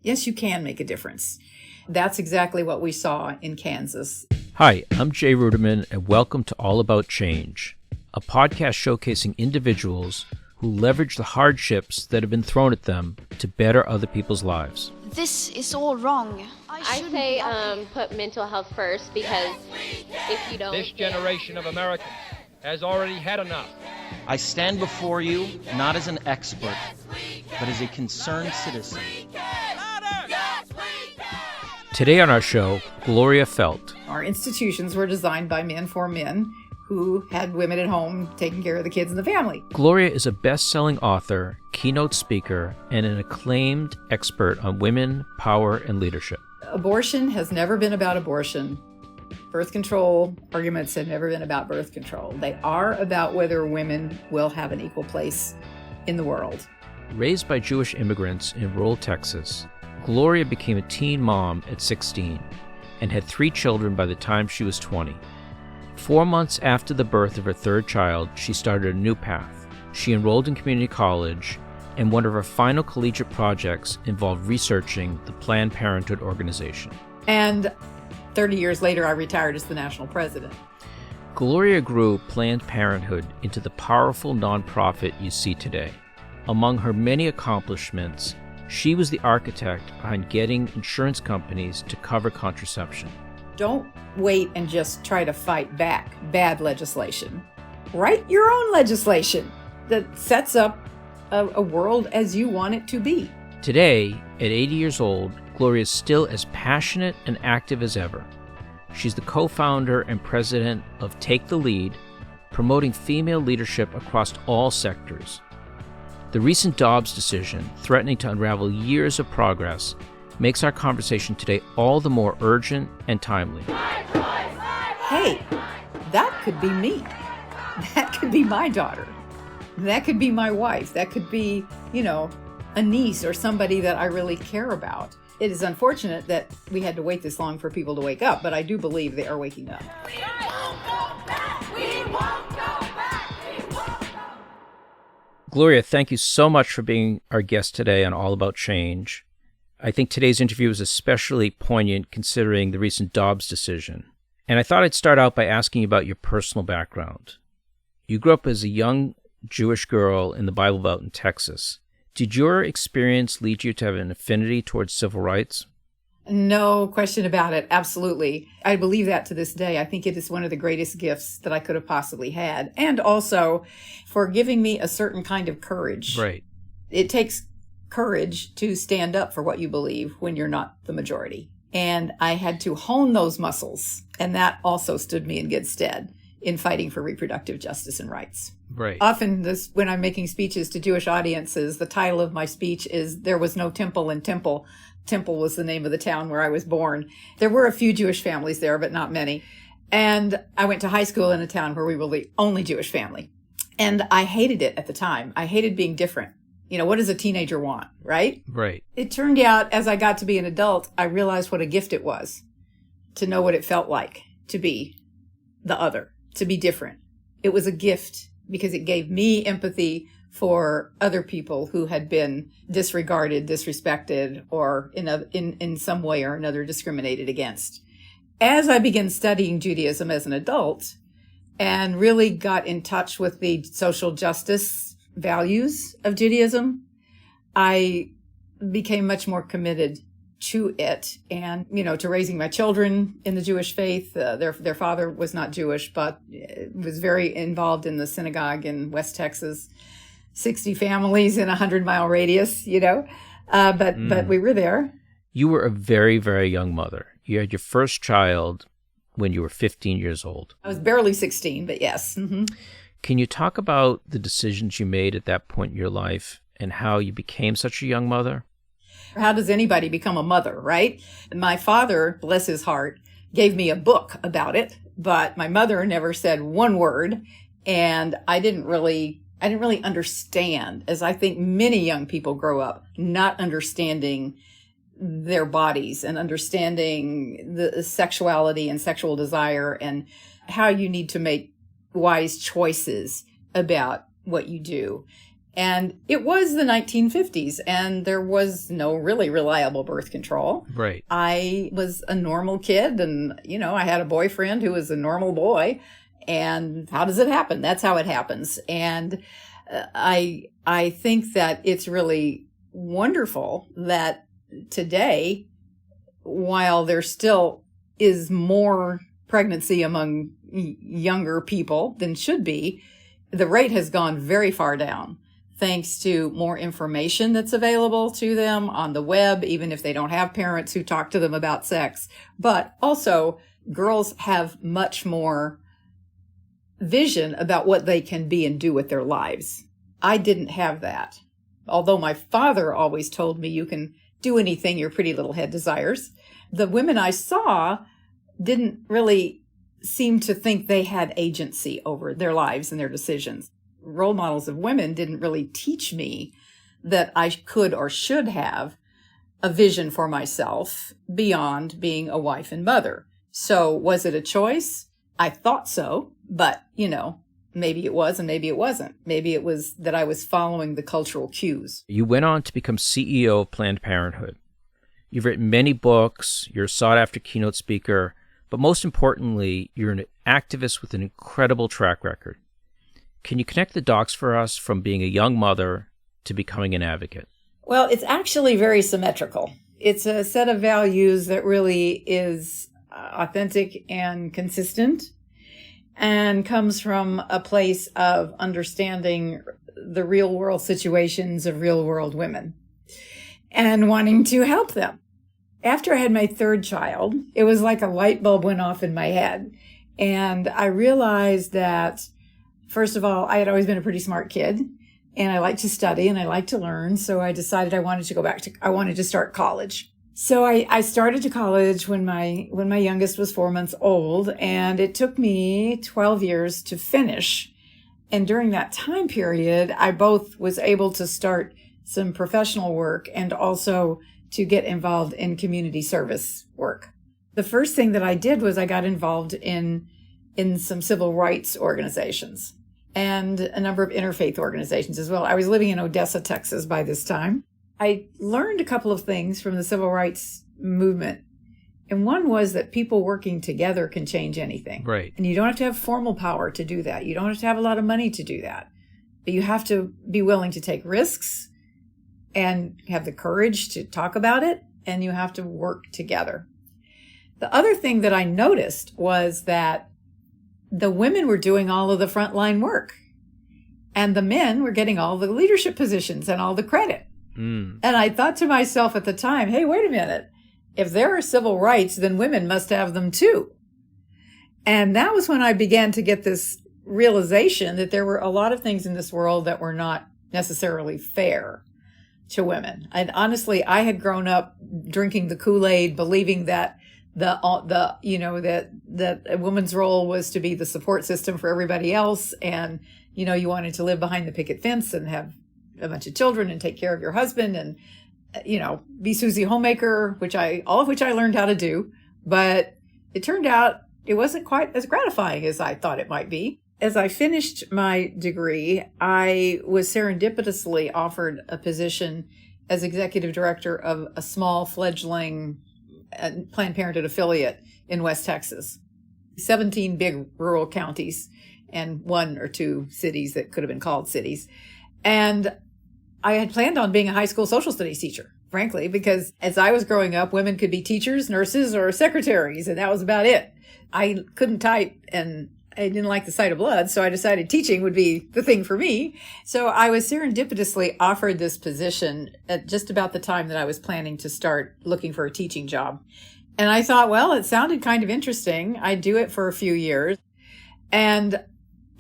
Yes, you can make a difference. That's exactly what we saw in Kansas. Hi, I'm Jay Ruderman, and welcome to All About Change, a podcast showcasing individuals who leverage the hardships that have been thrown at them to better other people's lives. This is all wrong. I say put mental health first, because if you don't... This generation of Americans has already had enough. I stand before you not as an expert, but as a concerned citizen. Today on our show, Gloria Feldt. Our institutions were designed by men for men who had women at home taking care of the kids and the family. Gloria is a best-selling author, keynote speaker, and an acclaimed expert on women, power, and leadership. Abortion has never been about abortion. Birth control arguments have never been about birth control. They are about whether women will have an equal place in the world. Raised by Jewish immigrants in rural Texas, Gloria became a teen mom at 16 and had 3 children by the time she was 20. 4 months after the birth of her third child, she started a new path. She enrolled in community college, and one of her final collegiate projects involved researching the Planned Parenthood organization. And 30 years later, I retired as the national president. Gloria grew Planned Parenthood into the powerful nonprofit you see today. Among her many accomplishments, she was the architect behind getting insurance companies to cover contraception. Don't wait and just try to fight back bad legislation. Write your own legislation that sets up a world as you want it to be. Today, at 80 years old, Gloria is still as passionate and active as ever. She's the co-founder and president of Take the Lead, promoting female leadership across all sectors. The recent Dobbs decision, threatening to unravel years of progress, makes our conversation today all the more urgent and timely. Hey, that could be me. That could be my daughter. That could be my wife. That could be, a niece or somebody that I really care about. It is unfortunate that we had to wait this long for people to wake up, but I do believe they are waking up. We won't go back. We won't go back. We won't go. Gloria, thank you so much for being our guest today on All About Change. I think today's interview is especially poignant considering the recent Dobbs decision. And I thought I'd start out by asking you about your personal background. You grew up as a young Jewish girl in the Bible Belt in Texas. Did your experience lead you to have an affinity towards civil rights? No question about it. Absolutely. I believe that to this day. I think it is one of the greatest gifts that I could have possibly had. And also for giving me a certain kind of courage. Right. It takes courage to stand up for what you believe when you're not the majority. And I had to hone those muscles. And that also stood me in good stead in fighting for reproductive justice and rights. Right. Often when I'm making speeches to Jewish audiences, the title of my speech is There Was No Temple in Temple. Temple was the name of the town where I was born. There were a few Jewish families there, but not many. And I went to high school in a town where we were the only Jewish family. And I hated it at the time. I hated being different. What does a teenager want, right? Right. It turned out, as I got to be an adult, I realized what a gift it was to know what it felt like to be the other, to be different. It was a gift because it gave me empathy for other people who had been disregarded, disrespected, or in some way or another discriminated against. As I began studying Judaism as an adult and really got in touch with the social justice values of Judaism, I became much more committed to it and, to raising my children in the Jewish faith. Their father was not Jewish, but was very involved in the synagogue in West Texas. 60 families in a 100-mile radius, but we were there. You were a very, very young mother. You had your first child when you were 15 years old. I was barely 16, but yes. Mm-hmm. Can you talk about the decisions you made at that point in your life and how you became such a young mother? How does anybody become a mother, right? My father, bless his heart, gave me a book about it, but my mother never said one word, and I didn't really understand, as I think many young people grow up, not understanding their bodies and understanding the sexuality and sexual desire and how you need to make wise choices about what you do. And it was the 1950s, and there was no really reliable birth control. Right. I was a normal kid, and, I had a boyfriend who was a normal boy. And how does it happen? That's how it happens. And I think that it's really wonderful that today, while there still is more pregnancy among younger people than should be, the rate has gone very far down, thanks to more information that's available to them on the web, even if they don't have parents who talk to them about sex. But also, girls have much more vision about what they can be and do with their lives. I didn't have that. Although my father always told me you can do anything your pretty little head desires, the women I saw didn't really seem to think they had agency over their lives and their decisions. Role models of women didn't really teach me that I could or should have a vision for myself beyond being a wife and mother. So was it a choice? I thought so, but, maybe it was and maybe it wasn't. Maybe it was that I was following the cultural cues. You went on to become CEO of Planned Parenthood. You've written many books, you're a sought-after keynote speaker, but most importantly, you're an activist with an incredible track record. Can you connect the dots for us from being a young mother to becoming an advocate? Well, it's actually very symmetrical. It's a set of values that really is authentic and consistent and comes from a place of understanding the real world situations of real world women and wanting to help them. After I had my third child, it was like a light bulb went off in my head. And I realized that, first of all, I had always been a pretty smart kid, and I liked to study and I liked to learn. So I decided I wanted to start college. So I started to college when my youngest was 4 months old, and it took me 12 years to finish. And during that time period, I both was able to start some professional work and also to get involved in community service work. The first thing that I did was I got involved in some civil rights organizations and a number of interfaith organizations as well. I was living in Odessa, Texas by this time. I learned a couple of things from the civil rights movement. And one was that people working together can change anything. Right. And you don't have to have formal power to do that. You don't have to have a lot of money to do that. But you have to be willing to take risks and have the courage to talk about it, and you have to work together. The other thing that I noticed was that the women were doing all of the frontline work, and the men were getting all the leadership positions and all the credit. And I thought to myself at the time, hey, wait a minute. If there are civil rights, then women must have them too. And that was when I began to get this realization that there were a lot of things in this world that were not necessarily fair to women. And honestly, I had grown up drinking the Kool-Aid, believing that that a woman's role was to be the support system for everybody else. And, you wanted to live behind the picket fence and have a bunch of children and take care of your husband and, be Susie Homemaker, all of which I learned how to do. But it turned out it wasn't quite as gratifying as I thought it might be. As I finished my degree, I was serendipitously offered a position as executive director of a small fledgling Planned Parenthood affiliate in West Texas. 17 big rural counties and 1 or 2 cities that could have been called cities. And I had planned on being a high school social studies teacher, frankly, because as I was growing up, women could be teachers, nurses, or secretaries, and that was about it. I couldn't type, and I didn't like the sight of blood, so I decided teaching would be the thing for me. So I was serendipitously offered this position at just about the time that I was planning to start looking for a teaching job. And I thought, well, it sounded kind of interesting. I'd do it for a few years. And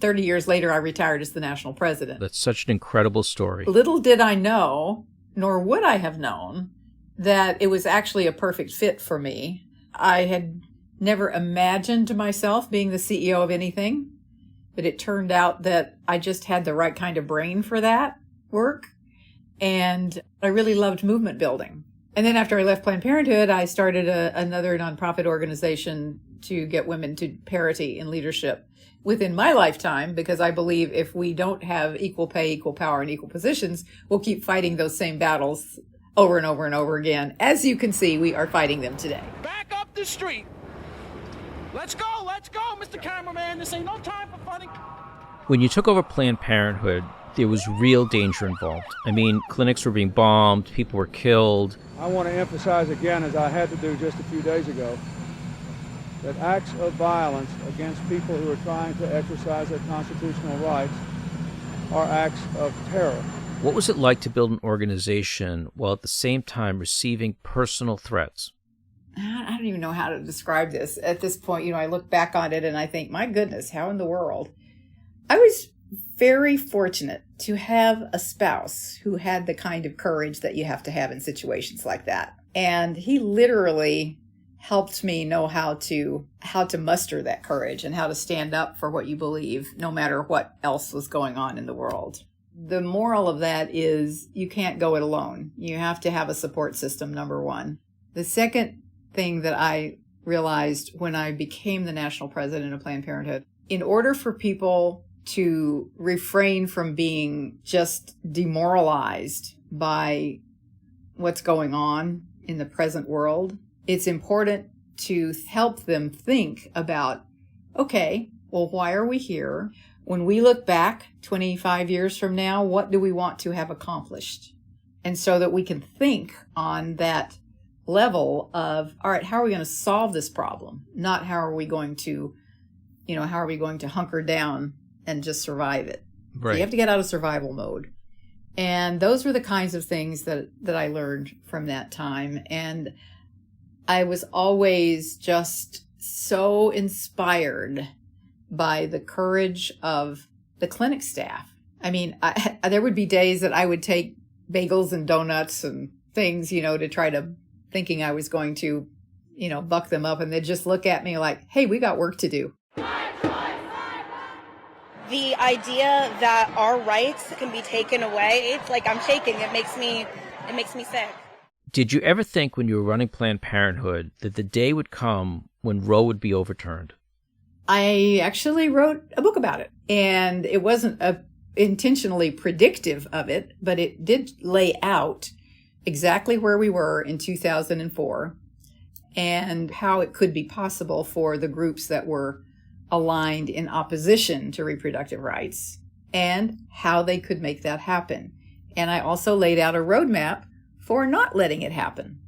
30 years later, I retired as the national president. That's such an incredible story. Little did I know, nor would I have known, that it was actually a perfect fit for me. I had never imagined myself being the CEO of anything, but it turned out that I just had the right kind of brain for that work. And I really loved movement building. And then after I left Planned Parenthood, I started another nonprofit organization to get women to parity in leadership within my lifetime, because I believe if we don't have equal pay, equal power, and equal positions, we'll keep fighting those same battles over and over and over again. As you can see, we are fighting them today. Back up the street. Let's go, Mr. Cameraman. This ain't no time for funny. When you took over Planned Parenthood, there was real danger involved. I mean, clinics were being bombed, people were killed. I want to emphasize again, as I had to do just a few days ago, that acts of violence against people who are trying to exercise their constitutional rights are acts of terror. What was it like to build an organization while at the same time receiving personal threats? I don't even know how to describe this. At this point, I look back on it and I think, my goodness, how in the world? I was very fortunate to have a spouse who had the kind of courage that you have to have in situations like that. And he literally helped me know how to muster that courage and how to stand up for what you believe, no matter what else was going on in the world. The moral of that is you can't go it alone. You have to have a support system, number one. The second thing that I realized when I became the national president of Planned Parenthood, in order for people to refrain from being just demoralized by what's going on in the present world, it's important to help them think about, okay, well, why are we here? When we look back 25 years from now, what do we want to have accomplished? And so that we can think on that level of, all right, how are we going to solve this problem? Not how are we going to hunker down and just survive it. Right. So you have to get out of survival mode. And those were the kinds of things that I learned from that time. And I was always just so inspired by the courage of the clinic staff. I mean, there would be days that I would take bagels and donuts and things, to try to, thinking I was going to, buck them up. And they'd just look at me like, hey, we got work to do. The idea that our rights can be taken away, it's like I'm shaking. It makes me sick. Did you ever think when you were running Planned Parenthood that the day would come when Roe would be overturned? I actually wrote a book about it, and it wasn't intentionally predictive of it, but it did lay out exactly where we were in 2004 and how it could be possible for the groups that were aligned in opposition to reproductive rights and how they could make that happen. And I also laid out a roadmap for not letting it happen.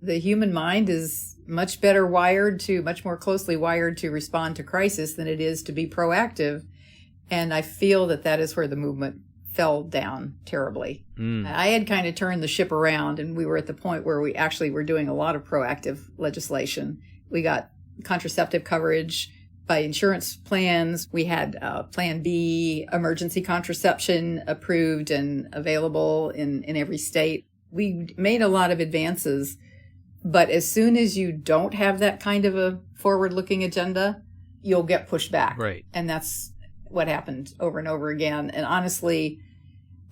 The human mind is much more closely wired to respond to crisis than it is to be proactive. And I feel that is where the movement fell down terribly. I had kind of turned the ship around, and we were at the point where we actually were doing a lot of proactive legislation. We got contraceptive coverage by insurance plans. We had Plan B, emergency contraception approved and available in every state. We made a lot of advances, but as soon as you don't have that kind of a forward-looking agenda, you'll get pushed back. Right. And that's what happened over and over again. And honestly,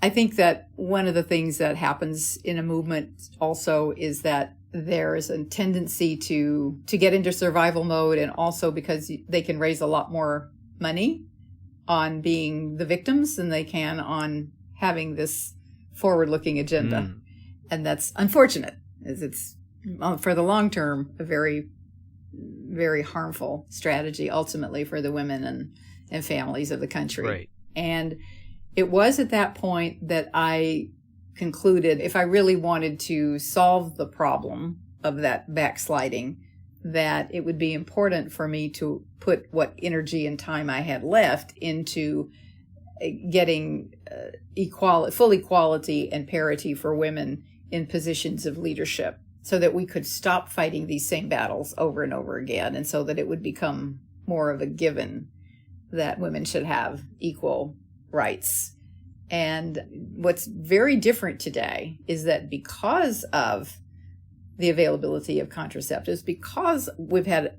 I think that one of the things that happens in a movement also is that there is a tendency to get into survival mode, and also because they can raise a lot more money on being the victims than they can on having this forward-looking agenda. And that's unfortunate, as it's, for the long term, a very, very harmful strategy ultimately for the women and families of the country. Right. And it was at that point that I concluded if I really wanted to solve the problem of that backsliding, that it would be important for me to put what energy and time I had left into getting full equality and parity for women in positions of leadership, so that we could stop fighting these same battles over and over again, and so that it would become more of a given that women should have equal rights. And what's very different today is that because of the availability of contraceptives, because we've had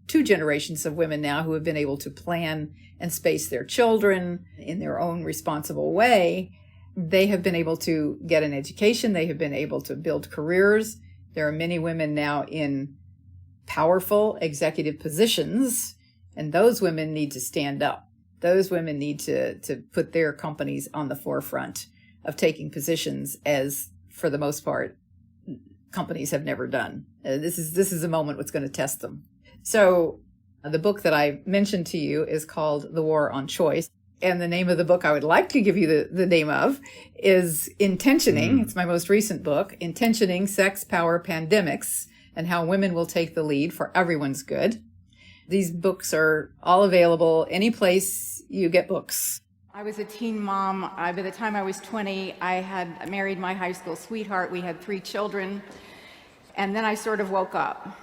2 generations of women now who have been able to plan and space their children in their own responsible way, they have been able to get an education. They have been able to build careers. There are many women now in powerful executive positions, and those women need to stand up. Those women need to put their companies on the forefront of taking positions as, for the most part, companies have never done. This is a moment what's going to test them. So the book that I mentioned to you is called The War on Choice. And the name of the book I would like to give you the name of is Intentioning. It's my most recent book, Intentioning Sex, Power, Pandemics, and How Women Will Take the Lead for Everyone's Good. These books are all available any place you get books. I was a teen mom. By the time I was 20, I had married my high school sweetheart. We had 3 children. And then I sort of woke up.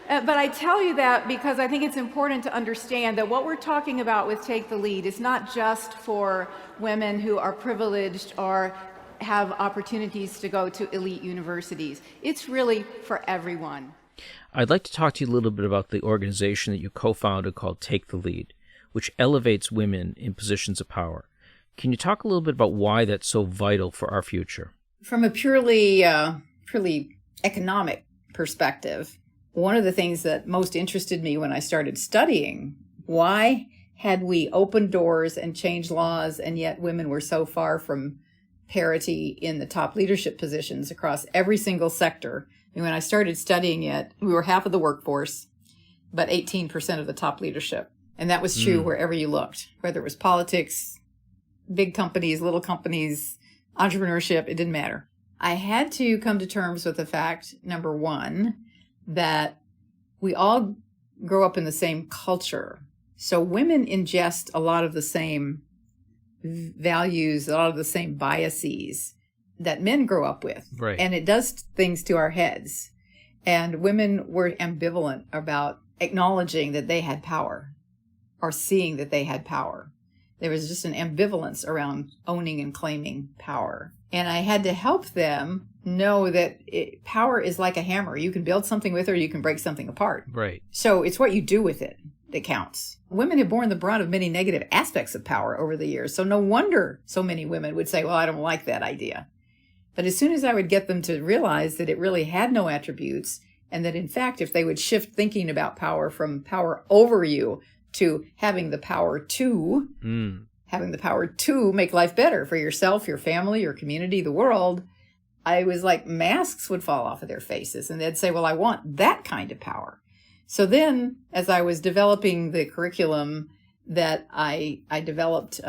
But I tell you that because I think it's important to understand that what we're talking about with Take the Lead is not just for women who are privileged or have opportunities to go to elite universities. It's really for everyone. I'd like to talk to you a little bit about the organization that you co-founded called Take the Lead, which elevates women in positions of power. Can you talk a little bit about why that's so vital for our future? From a purely economic perspective, one of the things that most interested me when I started studying, why had we opened doors and changed laws, and yet women were so far from parity in the top leadership positions across every single sector? And when I started studying it, we were half of the workforce, but 18% of the top leadership. And that was true wherever you looked, whether it was politics, big companies, little companies, entrepreneurship, it didn't matter. I had to come to terms with the fact, number one, that we all grow up in the same culture. So women ingest a lot of the same values, a lot of the same biases that men grow up with. Right. And it does things to our heads. And women were ambivalent about acknowledging that they had power or seeing that they had power. There was just an ambivalence around owning and claiming power. And I had to help them know that power is like a hammer. You can build something with it or you can break something apart. Right. So it's what you do with it that counts. Women have borne the brunt of many negative aspects of power over the years. So no wonder so many women would say, well, I don't like that idea. But as soon as I would get them to realize that it really had no attributes, and that in fact, if they would shift thinking about power from power over you to having the power to make life better for yourself, your family, your community, the world, I was like masks would fall off of their faces and they'd say, well, I want that kind of power. So then as I was developing the curriculum that I developed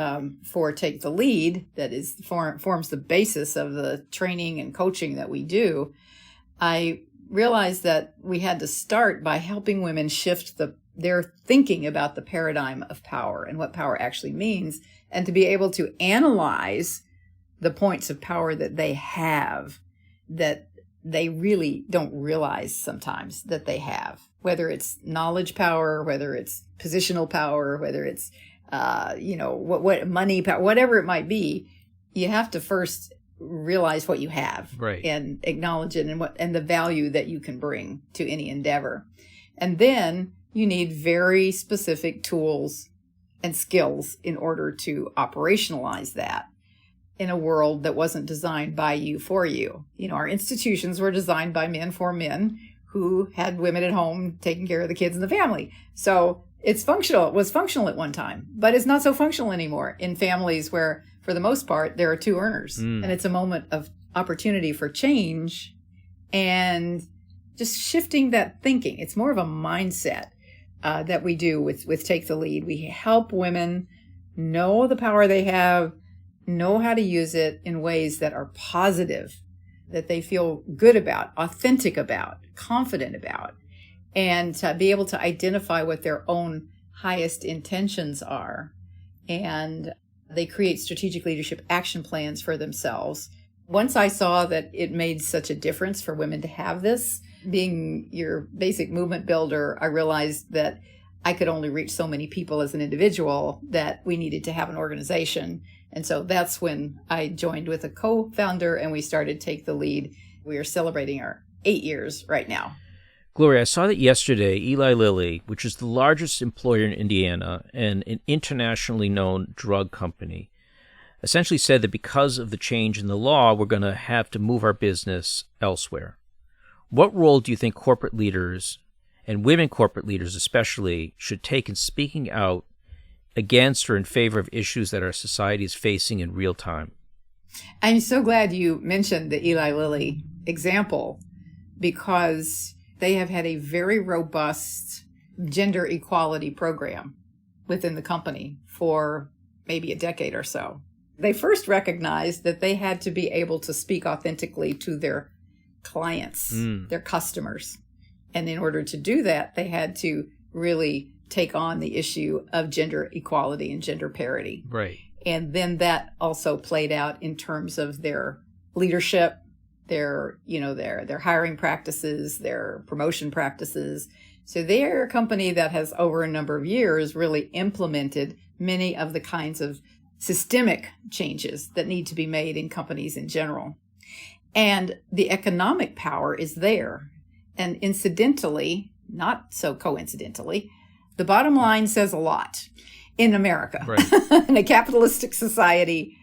for Take the Lead, that is forms the basis of the training and coaching that we do, I realized that we had to start by helping women shift their thinking about the paradigm of power and what power actually means, and to be able to analyze the points of power that they have that they really don't realize sometimes that they have, whether it's knowledge power, whether it's positional power, whether it's, what money power, whatever it might be. You have to first realize what you have, right, and acknowledge it and the value that you can bring to any endeavor. And then you need very specific tools and skills in order to operationalize that in a world that wasn't designed by you for you. Our institutions were designed by men for men who had women at home taking care of the kids and the family. So it's functional. It was functional at one time, but it's not so functional anymore in families where, for the most part, there are 2 earners. And it's a moment of opportunity for change and just shifting that thinking. It's more of a mindset that we do with Take the Lead. We help women know the power they have, know how to use it in ways that are positive, that they feel good about, authentic about, confident about, and to be able to identify what their own highest intentions are. And they create strategic leadership action plans for themselves. Once I saw that it made such a difference for women to have this, being your basic movement builder, I realized that I could only reach so many people as an individual, that we needed to have an organization. And so that's when I joined with a co-founder and we started Take the Lead. We are celebrating our 8 years right now. Gloria, I saw that yesterday Eli Lilly, which is the largest employer in Indiana and an internationally known drug company, essentially said that because of the change in the law, we're going to have to move our business elsewhere. What role do you think corporate leaders, and women corporate leaders especially, should take in speaking out against or in favor of issues that our society is facing in real time? I'm so glad you mentioned the Eli Lilly example, because they have had a very robust gender equality program within the company for maybe a decade or so. They first recognized that they had to be able to speak authentically to their clients, their customers. And in order to do that, they had to really take on the issue of gender equality and gender parity. Right. And then that also played out in terms of their leadership, their hiring practices, their promotion practices. So they're a company that has over a number of years really implemented many of the kinds of systemic changes that need to be made in companies in general. And the economic power is there. And incidentally, not so coincidentally, the bottom line says a lot in America. Right. In a capitalistic society,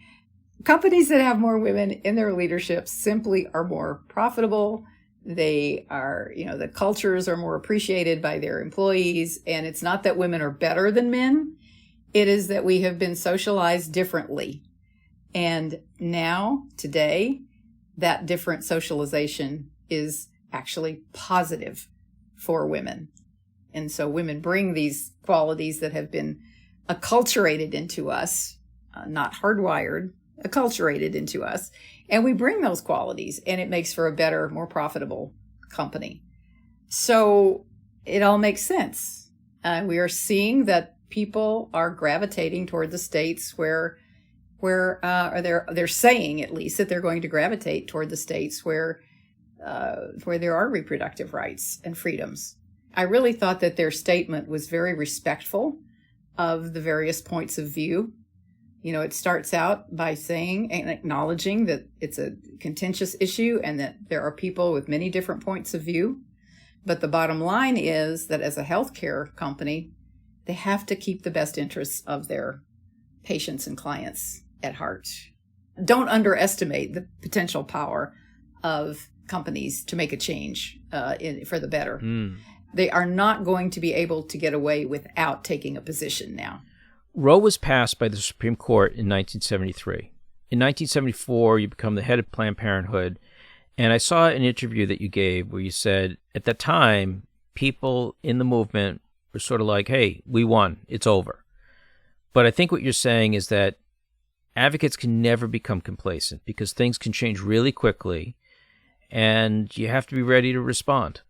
companies that have more women in their leadership simply are more profitable. They are, the cultures are more appreciated by their employees. And it's not that women are better than men. It is that we have been socialized differently. And now, today, that different socialization is actually positive for women. And so women bring these qualities that have been acculturated into us, not hardwired, acculturated into us. And we bring those qualities, and it makes for a better, more profitable company. So it all makes sense. We are seeing that people are gravitating toward the states where they're saying, at least, that they're going to gravitate toward the states where there are reproductive rights and freedoms. I really thought that their statement was very respectful of the various points of view. It starts out by saying and acknowledging that it's a contentious issue and that there are people with many different points of view. But the bottom line is that as a healthcare company, they have to keep the best interests of their patients and clients at heart. Don't underestimate the potential power of companies to make a change for the better. They are not going to be able to get away without taking a position now. Roe was passed by the Supreme Court in 1973. In 1974, you become the head of Planned Parenthood, and I saw an interview that you gave where you said, at that time, people in the movement were sort of like, hey, we won, it's over. But I think what you're saying is that advocates can never become complacent because things can change really quickly, and you have to be ready to respond.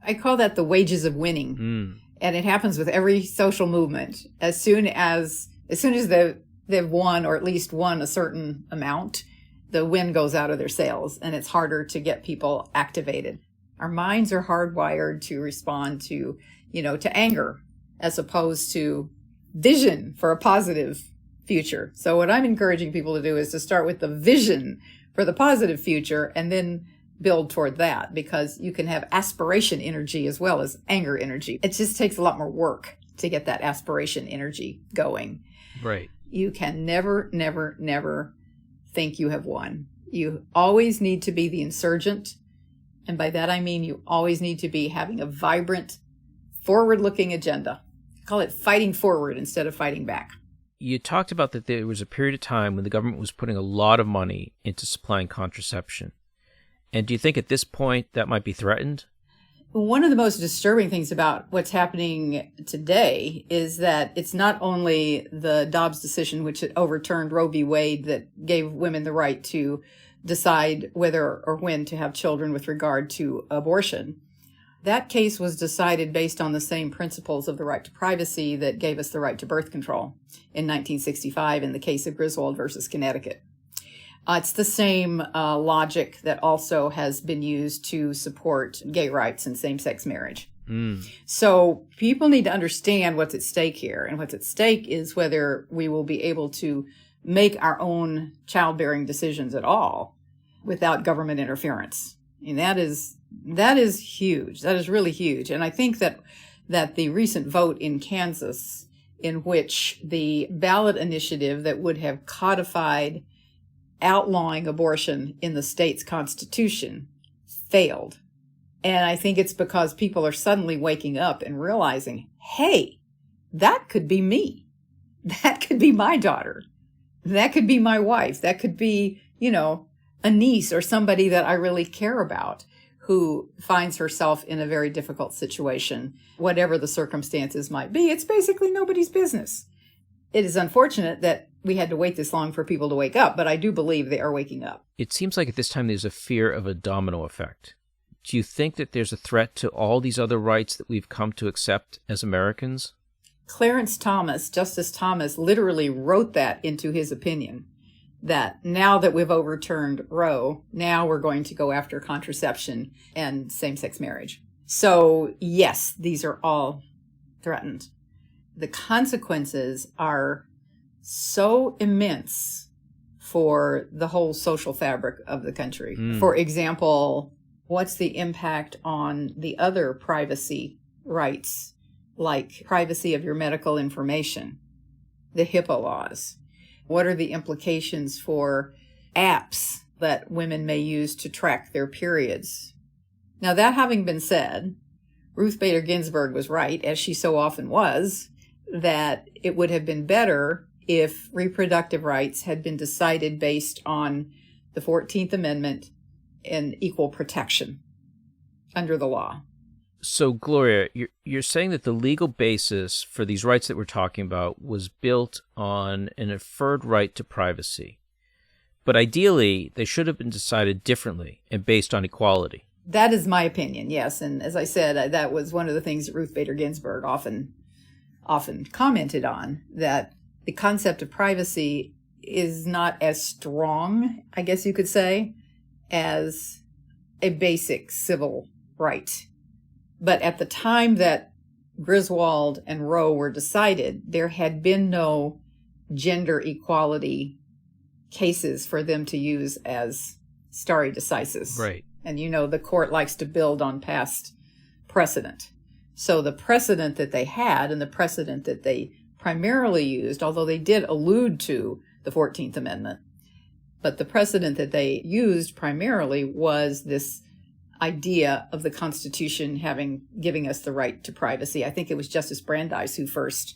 I call that the wages of winning. And it happens with every social movement. As soon as they've won, or at least won a certain amount, the wind goes out of their sails, and it's harder to get people activated. Our minds are hardwired to respond to anger, as opposed to vision for a positive future. So what I'm encouraging people to do is to start with the vision for the positive future, and then build toward that, because you can have aspiration energy as well as anger energy. It just takes a lot more work to get that aspiration energy going. Right. You can never, never, never think you have won. You always need to be the insurgent. And by that, I mean you always need to be having a vibrant, forward-looking agenda. I call it fighting forward instead of fighting back. You talked about that there was a period of time when the government was putting a lot of money into supplying contraception. And do you think at this point that might be threatened? One of the most disturbing things about what's happening today is that it's not only the Dobbs decision, which overturned Roe v. Wade, that gave women the right to decide whether or when to have children with regard to abortion. That case was decided based on the same principles of the right to privacy that gave us the right to birth control in 1965 in the case of Griswold versus Connecticut. It's the same logic that also has been used to support gay rights and same-sex marriage. So people need to understand what's at stake here. And what's at stake is whether we will be able to make our own childbearing decisions at all without government interference. And that is huge. That is really huge. And I think that the recent vote in Kansas, in which the ballot initiative that would have codified outlawing abortion in the state's constitution failed. And I think it's because people are suddenly waking up and realizing, hey, that could be me. That could be my daughter. That could be my wife. That could be, a niece or somebody that I really care about who finds herself in a very difficult situation. Whatever the circumstances might be, it's basically nobody's business. It is unfortunate that we had to wait this long for people to wake up, but I do believe they are waking up. It seems like at this time there's a fear of a domino effect. Do you think that there's a threat to all these other rights that we've come to accept as Americans? Justice Thomas, literally wrote that into his opinion, that now that we've overturned Roe, now we're going to go after contraception and same-sex marriage. So yes, these are all threatened. The consequences are so immense for the whole social fabric of the country. For example, what's the impact on the other privacy rights, like privacy of your medical information, the HIPAA laws? What are the implications for apps that women may use to track their periods? Now, that having been said, Ruth Bader Ginsburg was right, as she so often was, that it would have been better if reproductive rights had been decided based on the 14th Amendment and equal protection under the law. So, Gloria, you're saying that the legal basis for these rights that we're talking about was built on an inferred right to privacy. But ideally, they should have been decided differently and based on equality. That is my opinion, yes. And as I said, that was one of the things that Ruth Bader Ginsburg often commented on, that the concept of privacy is not as strong, I guess you could say, as a basic civil right. But at the time that Griswold and Roe were decided, there had been no gender equality cases for them to use as stare decisis. Right. And the court likes to build on past precedent. So the precedent that they had and the precedent that they primarily used, although they did allude to the 14th Amendment, but the precedent that they used primarily was this idea of the Constitution giving us the right to privacy. I think it was Justice Brandeis who first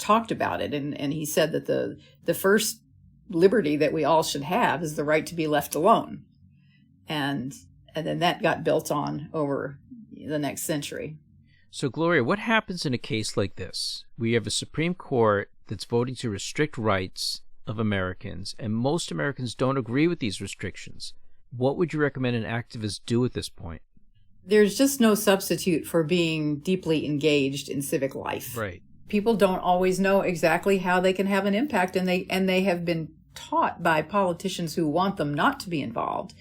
talked about it, and he said that the first liberty that we all should have is the right to be left alone, and then that got built on over the next century. So, Gloria, what happens in a case like this? We have a Supreme Court that's voting to restrict rights of Americans, and most Americans don't agree with these restrictions. What would you recommend an activist do at this point? There's just no substitute for being deeply engaged in civic life. Right. People don't always know exactly how they can have an impact, and they have been taught by politicians who want them not to be involved.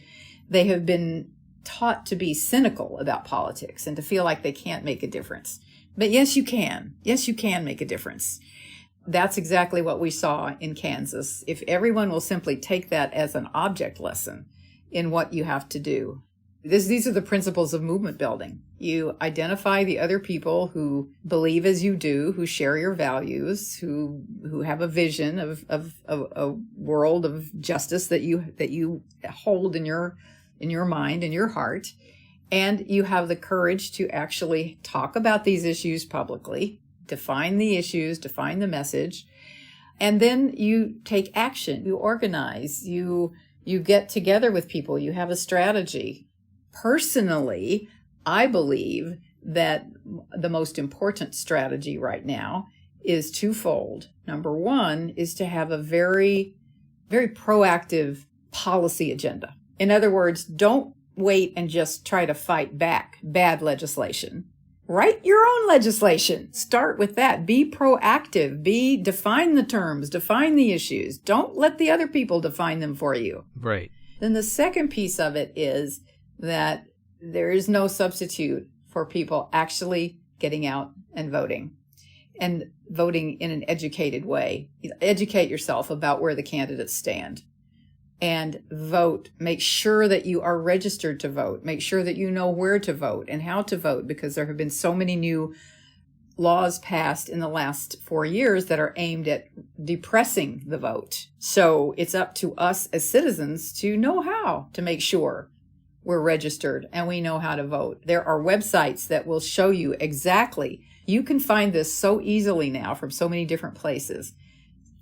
They have been taught to be cynical about politics and to feel like they can't make a difference. But yes, you can. Yes, you can make a difference. That's exactly what we saw in Kansas. If everyone will simply take that as an object lesson in what you have to do. These are the principles of movement building. You identify the other people who believe as you do, who share your values, who have a vision of a world of justice that you hold in your mind, in your heart, and you have the courage to actually talk about these issues publicly, define the issues, define the message, and then you take action, you organize, you get together with people, you have a strategy. Personally, I believe that the most important strategy right now is twofold. Number one is to have a very, very proactive policy agenda. In other words, don't wait and just try to fight back bad legislation. Write your own legislation. Start with that. Be proactive. Define the terms, define the issues. Don't let the other people define them for you. Right. Then the second piece of it is that there is no substitute for people actually getting out and voting in an educated way. Educate yourself about where the candidates stand and vote. Make sure that you are registered to vote. Make sure that you know where to vote and how to vote, because there have been so many new laws passed in the last 4 years that are aimed at depressing the vote. So it's up to us as citizens to know how to make sure we're registered, and we know how to vote. There are websites that will show you exactly. You can find this so easily now from so many different places.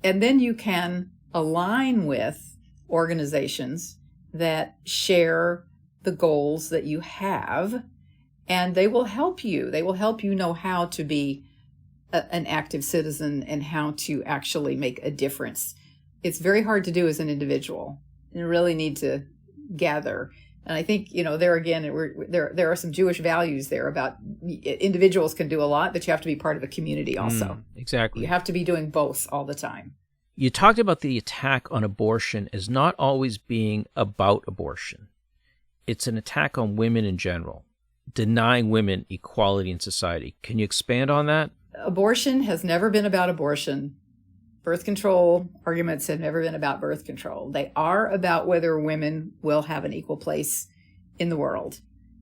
And then you can align with organizations that share the goals that you have, and they will help you. They will help you know how to be an active citizen and how to actually make a difference. It's very hard to do as an individual. You really need to gather. And I think, there again, there are some Jewish values there about individuals can do a lot, but you have to be part of a community also. Exactly. You have to be doing both all the time. You talked about the attack on abortion as not always being about abortion. It's an attack on women in general, denying women equality in society. Can you expand on that? Abortion has never been about abortion. Birth control arguments have never been about birth control. They are about whether women will have an equal place in the world.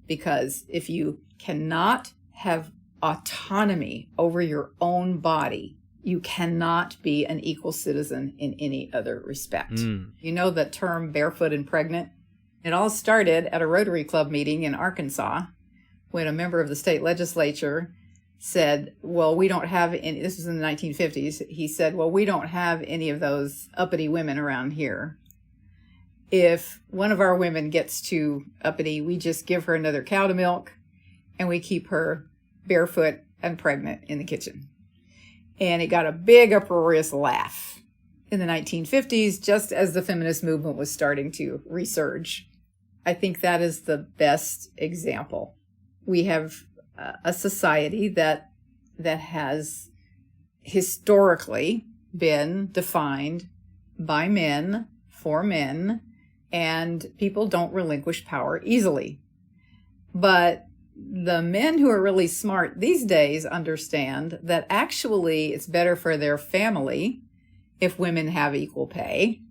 Because if you cannot have autonomy over your own body, you cannot be an equal citizen in any other respect. You know the term barefoot and pregnant? It all started at a Rotary Club meeting in Arkansas when a member of the state legislature said, well, we don't have any, this was in the 1950s, he said, well, we don't have any of those uppity women around here. If one of our women gets too uppity, we just give her another cow to milk and we keep her barefoot and pregnant in the kitchen. And it got a big uproarious laugh in the 1950s, just as the feminist movement was starting to resurge. I think that is the best example. We have a society that has historically been defined by men, for men, and people don't relinquish power easily. But the men who are really smart these days understand that actually it's better for their family if women have equal pay.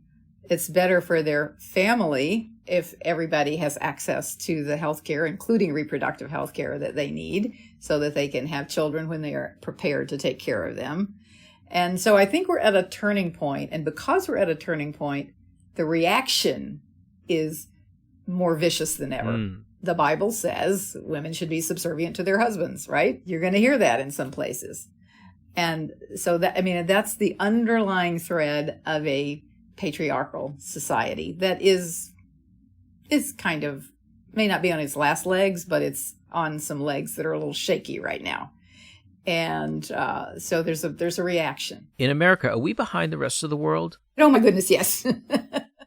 It's better for their family if everybody has access to the health care, including reproductive health care that they need, so that they can have children when they are prepared to take care of them. And so I think we're at a turning point. And because we're at a turning point, the reaction is more vicious than ever. The Bible says women should be subservient to their husbands, right? You're going to hear that in some places. And so that's the underlying thread of a patriarchal society that is kind of, may not be on its last legs, but it's on some legs that are a little shaky right now. And so there's a reaction. In America, are we behind the rest of the world? Oh my goodness, yes.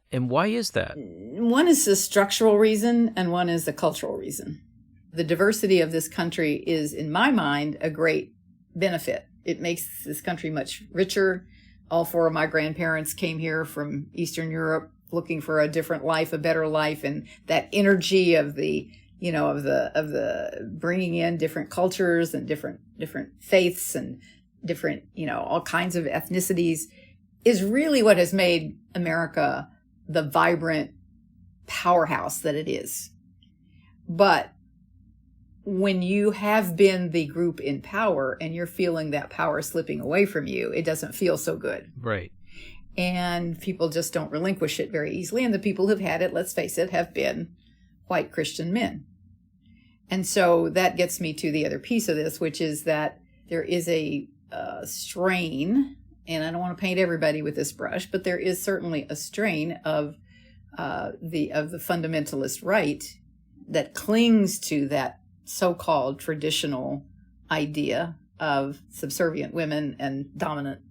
And why is that? One is the structural reason and one is the cultural reason. The diversity of this country is, in my mind, a great benefit. It makes this country much richer. All four of my grandparents came here from Eastern Europe looking for a different life, a better life, and that energy of the bringing in different cultures and different faiths and different, all kinds of ethnicities is really what has made America the vibrant powerhouse that it is. But when you have been the group in power and you're feeling that power slipping away from you, it doesn't feel so good. Right. And people just don't relinquish it very easily. And the people who've had it, let's face it, have been white Christian men. And so that gets me to the other piece of this, which is that there is a strain, and I don't want to paint everybody with this brush, but there is certainly a strain of the fundamentalist right that clings to that so-called traditional idea of subservient women and dominant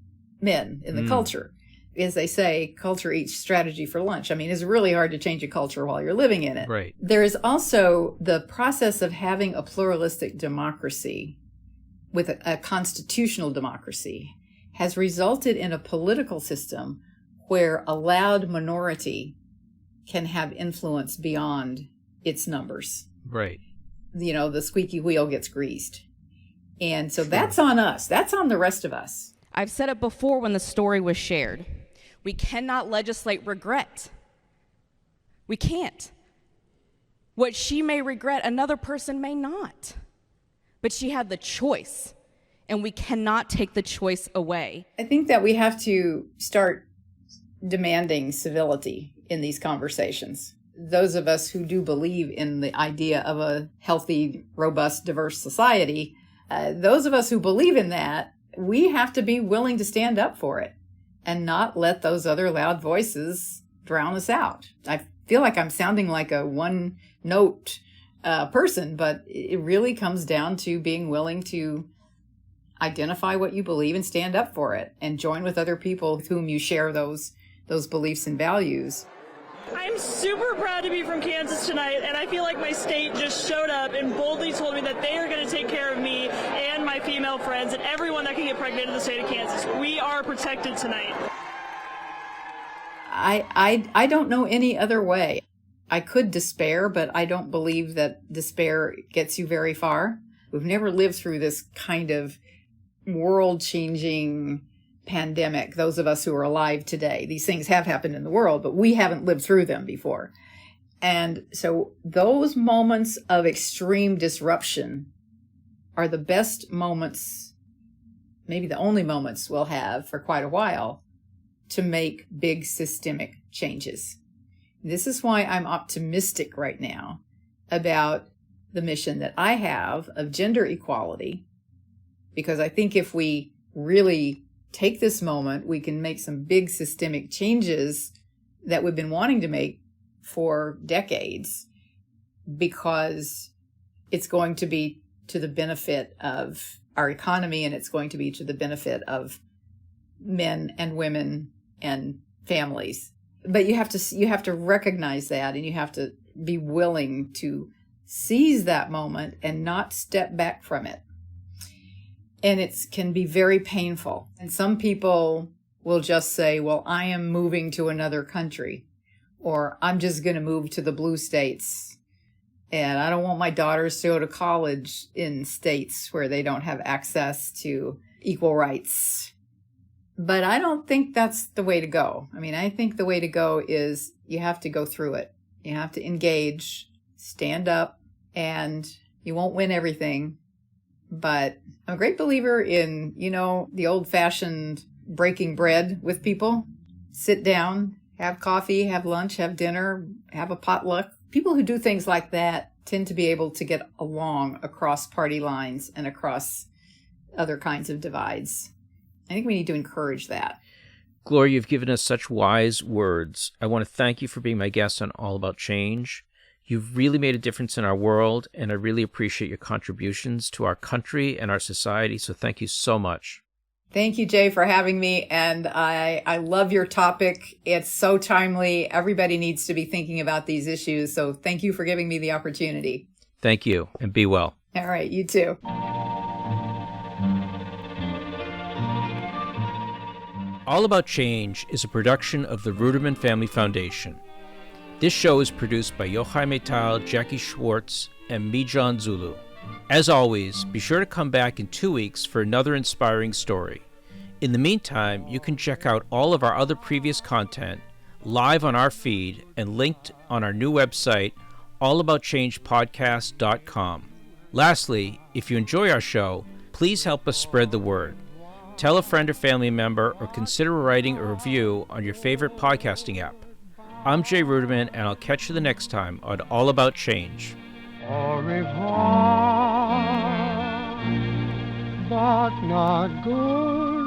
men in the culture. As they say, culture eats strategy for lunch. I mean, it's really hard to change a culture while you're living in it. Right. There is also the process of having a pluralistic democracy with a constitutional democracy has resulted in a political system where a loud minority can have influence beyond its numbers. Right. The squeaky wheel gets greased. And so that's on us. That's on the rest of us. I've said it before when the story was shared. We cannot legislate regret. We can't. What she may regret, another person may not. But she had the choice, and we cannot take the choice away. I think that we have to start demanding civility in these conversations. those of us who do believe in the idea of a healthy, robust, diverse society, those of us who believe in that, we have to be willing to stand up for it and not let those other loud voices drown us out. I feel like I'm sounding like a one-note person, but it really comes down to being willing to identify what you believe and stand up for it and join with other people with whom you share those beliefs and values. I'm super proud to be from Kansas tonight, and I feel like my state just showed up and boldly told me that they are going to take care of me and my female friends and everyone that can get pregnant in the state of Kansas. We are protected tonight. I don't know any other way. I could despair, but I don't believe that despair gets you very far. We've never lived through this kind of world-changing pandemic, those of us who are alive today. These things have happened in the world, but we haven't lived through them before. And so those moments of extreme disruption are the best moments, maybe the only moments we'll have for quite a while, to make big systemic changes. This is why I'm optimistic right now about the mission that I have of gender equality, because I think if we really take this moment, we can make some big systemic changes that we've been wanting to make for decades, because it's going to be to the benefit of our economy, and it's going to be to the benefit of men and women and families. But you have to recognize that, and you have to be willing to seize that moment and not step back from it. And it can be very painful. And some people will just say, well, I am moving to another country, or I'm just going to move to the blue states, and I don't want my daughters to go to college in states where they don't have access to equal rights. But I don't think that's the way to go. I mean, I think the way to go is you have to go through it. You have to engage, stand up, and you won't win everything. But I'm a great believer in, the old-fashioned breaking bread with people. Sit down, have coffee, have lunch, have dinner, have a potluck. People who do things like that tend to be able to get along across party lines and across other kinds of divides. I think we need to encourage that. Gloria, you've given us such wise words. I want to thank you for being my guest on All About Change. You've really made a difference in our world, and I really appreciate your contributions to our country and our society, so thank you so much. Thank you, Jay, for having me, and I love your topic. It's so timely. Everybody needs to be thinking about these issues, so thank you for giving me the opportunity. Thank you, and be well. All right, you too. All About Change is a production of the Ruderman Family Foundation. This show is produced by Yochai Metal, Jackie Schwartz, and me, John Zulu. As always, be sure to come back in 2 weeks for another inspiring story. In the meantime, you can check out all of our other previous content live on our feed and linked on our new website, allaboutchangepodcast.com. Lastly, if you enjoy our show, please help us spread the word. Tell a friend or family member, or consider writing a review on your favorite podcasting app. I'm Jay Ruderman, and I'll catch you the next time on All About Change. Au revoir, but not good.